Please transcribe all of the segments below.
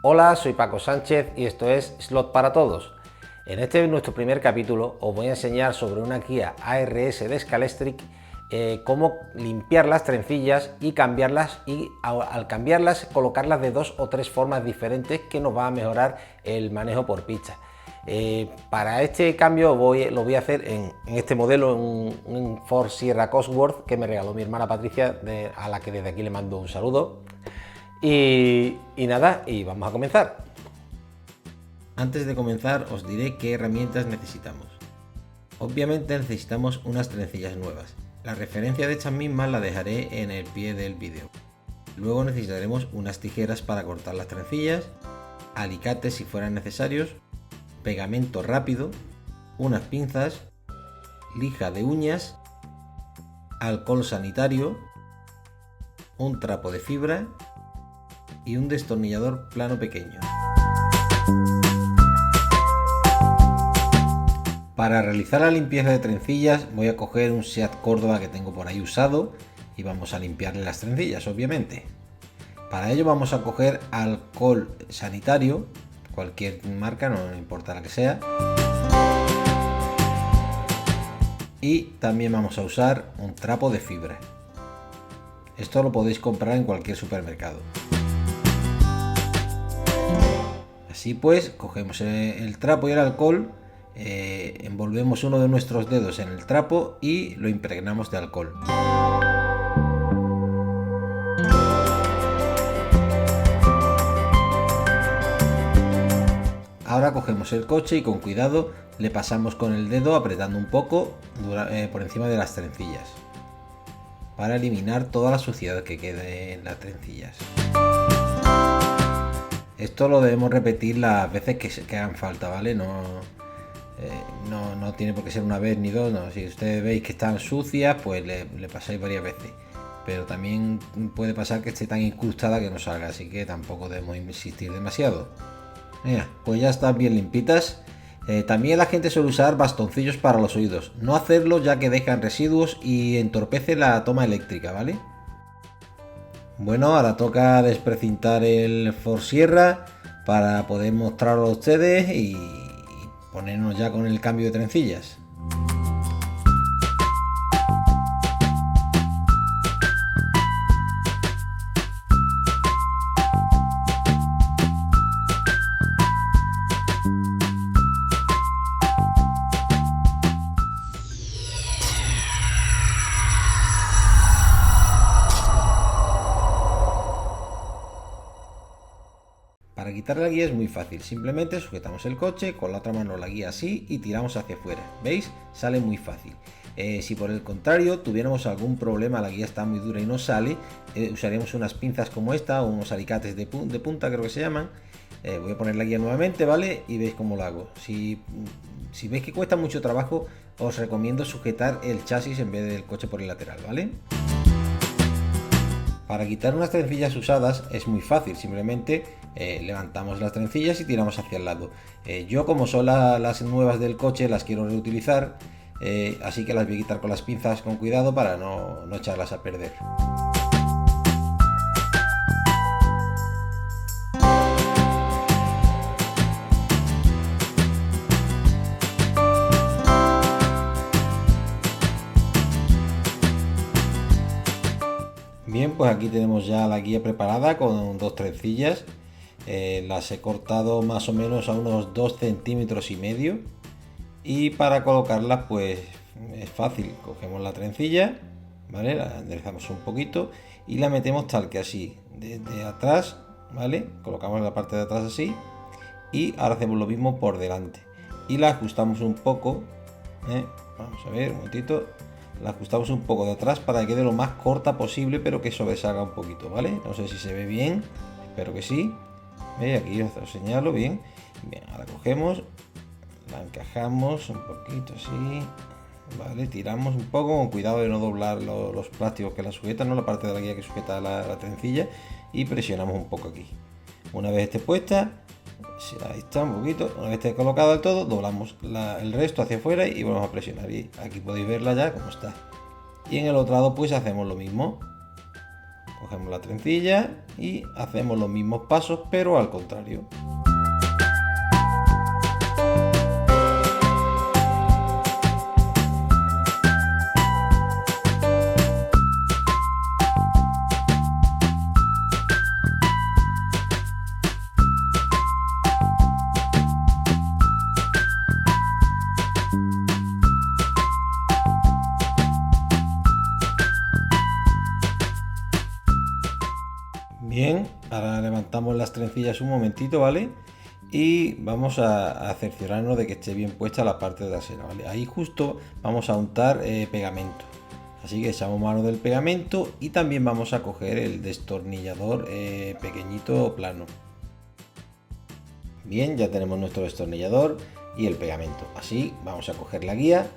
Hola, soy Paco Sánchez y esto es Slot para Todos. En este nuestro primer capítulo os voy a enseñar sobre una Kia ARS de Scalextric cómo limpiar las trencillas y cambiarlas, y al cambiarlas colocarlas de 2 o 3 formas diferentes que nos va a mejorar el manejo por pista. Para este cambio lo voy a hacer en este modelo, un Ford Sierra Cosworth que me regaló mi hermana Patricia, a la que desde aquí le mando un saludo. Y nada, vamos a comenzar. Antes de comenzar os diré qué herramientas necesitamos. Obviamente necesitamos unas trencillas nuevas. La referencia de estas mismas la dejaré en el pie del vídeo. Luego necesitaremos unas tijeras para cortar las trencillas, alicates si fueran necesarios, pegamento rápido, unas pinzas, lija de uñas, alcohol sanitario, un trapo de fibra y un destornillador plano pequeño. Para realizar la limpieza de trencillas voy a coger un Seat Córdoba que tengo por ahí usado y vamos a limpiarle las trencillas, obviamente. Para ello vamos a coger alcohol sanitario, cualquier marca, no importa la que sea. Y también vamos a usar un trapo de fibra. Esto lo podéis comprar en cualquier supermercado. Así pues, cogemos el trapo y el alcohol, envolvemos uno de nuestros dedos en el trapo y lo impregnamos de alcohol. Ahora cogemos el coche y con cuidado le pasamos con el dedo apretando un poco por encima de las trencillas para eliminar toda la suciedad que quede en las trencillas. Esto lo debemos repetir las veces que hagan falta, ¿vale? No tiene por qué ser una vez ni dos, no. Si ustedes veis que están sucias, pues le pasáis varias veces. Pero también puede pasar que esté tan incrustada que no salga, así que tampoco debemos insistir demasiado. Mira, pues ya están bien limpitas. También la gente suele usar bastoncillos para los oídos. No hacerlo ya que dejan residuos y entorpece la toma eléctrica, ¿vale? Bueno, ahora toca desprecintar el Ford Sierra para poder mostrarlo a ustedes y ponernos ya con el cambio de trencillas. Para quitar la guía es muy fácil, simplemente sujetamos el coche, con la otra mano la guía así y tiramos hacia afuera. ¿Veis? Sale muy fácil. Si por el contrario tuviéramos algún problema, la guía está muy dura y no sale, usaríamos unas pinzas como esta o unos alicates de punta, creo que se llaman. Voy a poner la guía nuevamente, ¿vale? Y veis cómo lo hago. Si veis que cuesta mucho trabajo, os recomiendo sujetar el chasis en vez del coche por el lateral, ¿vale? Para quitar unas trencillas usadas es muy fácil, simplemente levantamos las trencillas y tiramos hacia el lado. Yo, como son las nuevas del coche, las quiero reutilizar, así que las voy a quitar con las pinzas con cuidado para no echarlas a perder. Bien, pues aquí tenemos ya la guía preparada con 2 trencillas. Las he cortado más o menos a unos 2,5 centímetros. Y para colocarlas pues es fácil. Cogemos la trencilla, ¿vale? La enderezamos un poquito y la metemos tal que así, desde atrás, ¿vale? Colocamos la parte de atrás así y ahora hacemos lo mismo por delante. Y la ajustamos un poco, vamos a ver, un momentito. La ajustamos un poco de atrás para que quede lo más corta posible, pero que sobresalga un poquito, ¿vale? No sé si se ve bien, espero que sí. ¿Veis? Aquí os señalo bien. Bien, ahora cogemos, la encajamos un poquito así, ¿vale? Tiramos un poco, con cuidado de no doblar los plásticos que la sujetan, no la parte de la guía que sujeta la trencilla, y presionamos un poco aquí. Una vez esté puesta, ahí está, un poquito. Una vez esté colocado del todo, doblamos el resto hacia afuera y volvemos a presionar. Y aquí podéis verla ya como está. Y en el otro lado pues hacemos lo mismo. Cogemos la trencilla y hacemos los mismos pasos, pero al contrario. Bien, ahora levantamos las trencillas un momentito, ¿vale? Y vamos a cerciorarnos de que esté bien puesta la parte trasera, ¿vale? Ahí justo vamos a untar pegamento. Así que echamos mano del pegamento y también vamos a coger el destornillador pequeñito plano. Bien, ya tenemos nuestro destornillador y el pegamento. Así vamos a coger la guía,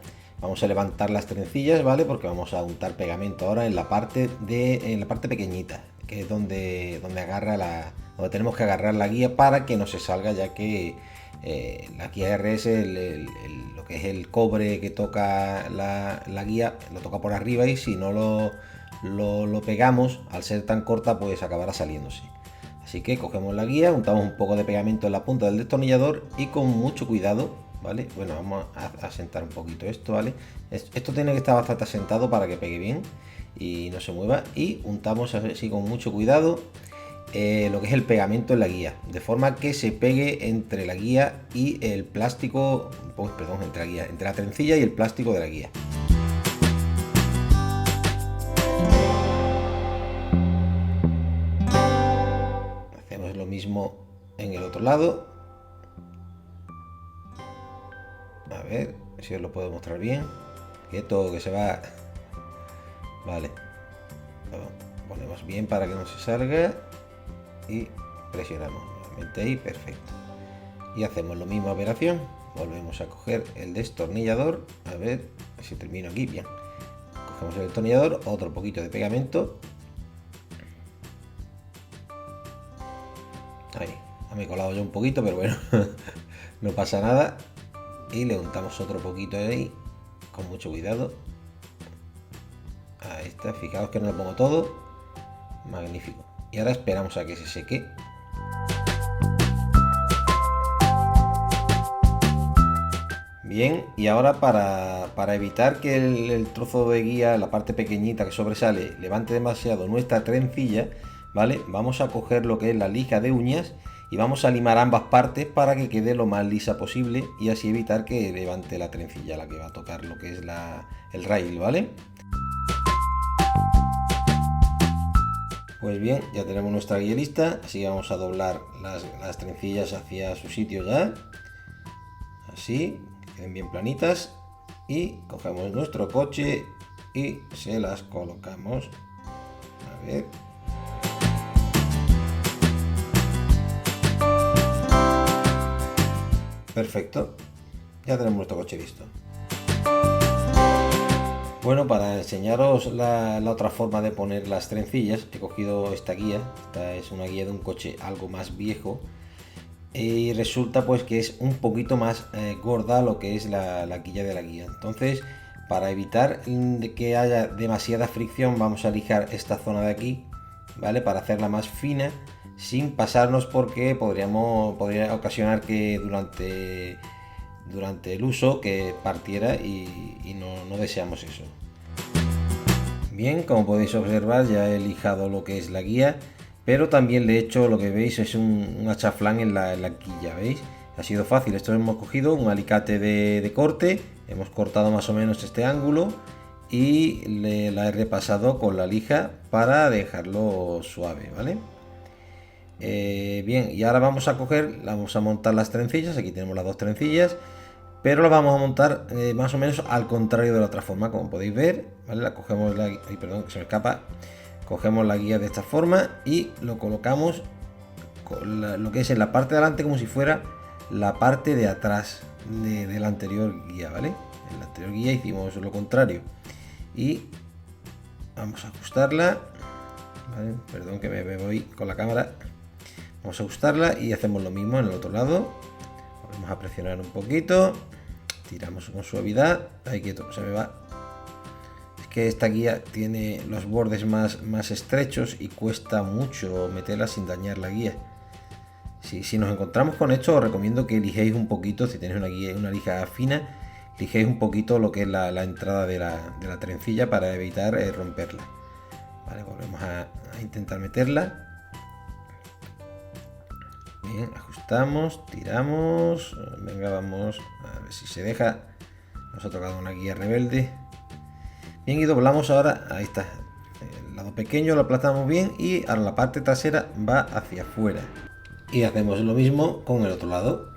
vamos a levantar las trencillas, ¿vale? Porque vamos a untar pegamento ahora en la parte pequeñita, que es donde donde tenemos que agarrar la guía para que no se salga, ya que la guía RS, lo que es el cobre que toca la guía, lo toca por arriba, y si no lo pegamos, al ser tan corta, pues acabará saliéndose. Así que cogemos la guía, untamos un poco de pegamento en la punta del destornillador y con mucho cuidado, ¿vale? Bueno, vamos a asentar un poquito esto, ¿vale? Esto tiene que estar bastante asentado para que pegue bien y no se mueva, y untamos así con mucho cuidado lo que es el pegamento en la guía, de forma que se pegue entre la guía y el plástico, pues, perdón, entre la trencilla y el plástico de la guía. Hacemos lo mismo en el otro lado. A ver si os lo puedo mostrar bien. Quieto, que se va. Vale, lo ponemos bien para que no se salga y presionamos nuevamente ahí, perfecto. Y hacemos la misma operación, volvemos a coger el destornillador, a ver si termino aquí bien. Cogemos el destornillador, otro poquito de pegamento, ahí, me he colado yo un poquito, pero bueno, no pasa nada, y le untamos otro poquito ahí, con mucho cuidado. Ahí está, fijaos que no lo pongo todo. Magnífico. Y ahora esperamos a que se seque. Bien, y ahora para evitar que el trozo de guía, la parte pequeñita que sobresale, levante demasiado nuestra trencilla, ¿vale? Vamos a coger lo que es la lija de uñas y vamos a limar ambas partes para que quede lo más lisa posible y así evitar que levante la trencilla, la que va a tocar lo que es el rail, ¿vale? Pues bien, ya tenemos nuestra guía lista, así vamos a doblar las trencillas hacia su sitio ya, así, que queden bien planitas, y cogemos nuestro coche y se las colocamos, a ver. Perfecto, ya tenemos nuestro coche listo. Bueno, para enseñaros la otra forma de poner las trencillas, he cogido esta guía. Esta es una guía de un coche algo más viejo y resulta pues que es un poquito más gorda lo que es la quilla de la guía. Entonces, para evitar que haya demasiada fricción, vamos a lijar esta zona de aquí, ¿vale? Para hacerla más fina, sin pasarnos, porque podría ocasionar que durante el uso que partiera y no deseamos eso. Bien, como podéis observar, ya he lijado lo que es la guía, pero también le he hecho, lo que veis es un achaflán en la quilla, ¿veis? Ha sido fácil. Esto hemos cogido un alicate de corte, hemos cortado más o menos este ángulo y la he repasado con la lija para dejarlo suave, ¿vale? Bien, y ahora vamos a montar las trencillas. Aquí tenemos las dos trencillas, pero las vamos a montar más o menos al contrario de la otra forma, como podéis ver, ¿vale? La cogemos perdón, que se me escapa. Cogemos la guía de esta forma y lo colocamos con lo que es en la parte de delante, como si fuera la parte de atrás de la anterior guía, ¿vale? En la anterior guía hicimos lo contrario y vamos a ajustarla, ¿vale? Perdón que me voy con la cámara. Vamos a ajustarla y hacemos lo mismo en el otro lado. Vamos a presionar un poquito, tiramos con suavidad. Ahí quieto, se me va. Es que esta guía tiene los bordes más estrechos y cuesta mucho meterla sin dañar la guía. Si nos encontramos con esto, os recomiendo que lijéis un poquito, si tenéis una lija fina, lijéis un poquito lo que es la entrada de la trencilla para evitar romperla. Vale, volvemos a intentar meterla. Bien, ajustamos, tiramos. Venga, vamos a ver si se deja. Nos ha tocado una guía rebelde. Bien, y doblamos ahora, ahí está. El lado pequeño lo aplastamos bien y ahora la parte trasera va hacia afuera. Y hacemos lo mismo con el otro lado.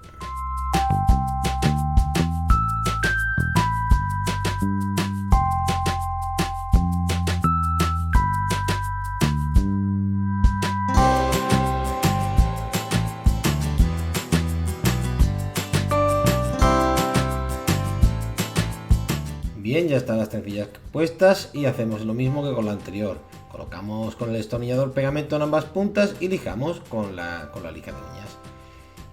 Bien, ya están las trencillas puestas y hacemos lo mismo que con la anterior. Colocamos con el destornillador pegamento en ambas puntas y lijamos con la lija de uñas.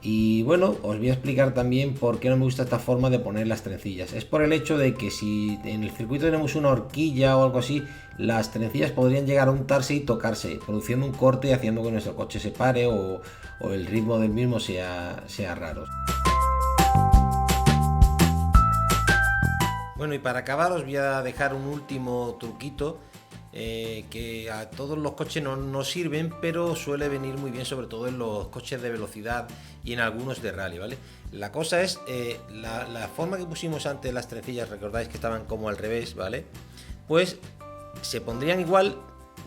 Y bueno, os voy a explicar también por qué no me gusta esta forma de poner las trencillas. Es por el hecho de que si en el circuito tenemos una horquilla o algo así, las trencillas podrían llegar a untarse y tocarse, produciendo un corte y haciendo que nuestro coche se pare o el ritmo del mismo sea raro. Bueno, y para acabar os voy a dejar un último truquito que a todos los coches no sirven, pero suele venir muy bien, sobre todo en los coches de velocidad y en algunos de rally, ¿vale? La cosa es, la forma que pusimos antes las trencillas, recordáis que estaban como al revés, ¿vale? Pues se pondrían igual,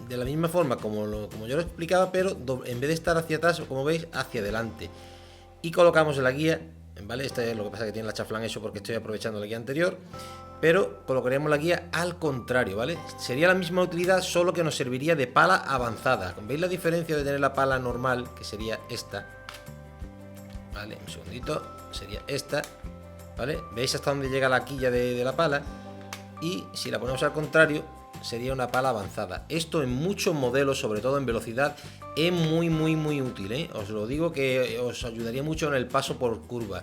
de la misma forma como yo lo explicaba, pero en vez de estar hacia atrás, como veis, hacia adelante. Y colocamos en la guía, ¿vale? Esto es lo que pasa, que tiene la chaflán eso porque estoy aprovechando la guía anterior, pero colocaríamos la guía al contrario, ¿vale? Sería la misma utilidad, solo que nos serviría de pala avanzada. ¿Veis la diferencia de tener la pala normal, que sería esta? Vale, un segundito, sería esta, ¿vale? ¿Veis hasta dónde llega la quilla de la pala? Y si la ponemos al contrario, sería una pala avanzada. Esto en muchos modelos, sobre todo en velocidad, es muy útil, ¿eh? Os lo digo, que os ayudaría mucho en el paso por curva.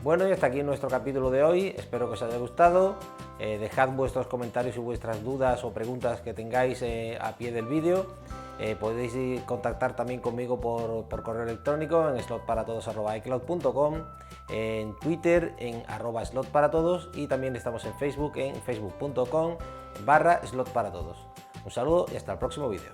Bueno, y hasta aquí nuestro capítulo de hoy. Espero que os haya gustado. Dejad vuestros comentarios y vuestras dudas o preguntas que tengáis a pie del vídeo. Podéis contactar también conmigo por correo electrónico en slotparatodos@icloud.com, en Twitter en @slotparatodos y también estamos en Facebook en facebook.com/slotparatodos. Un saludo y hasta el próximo vídeo.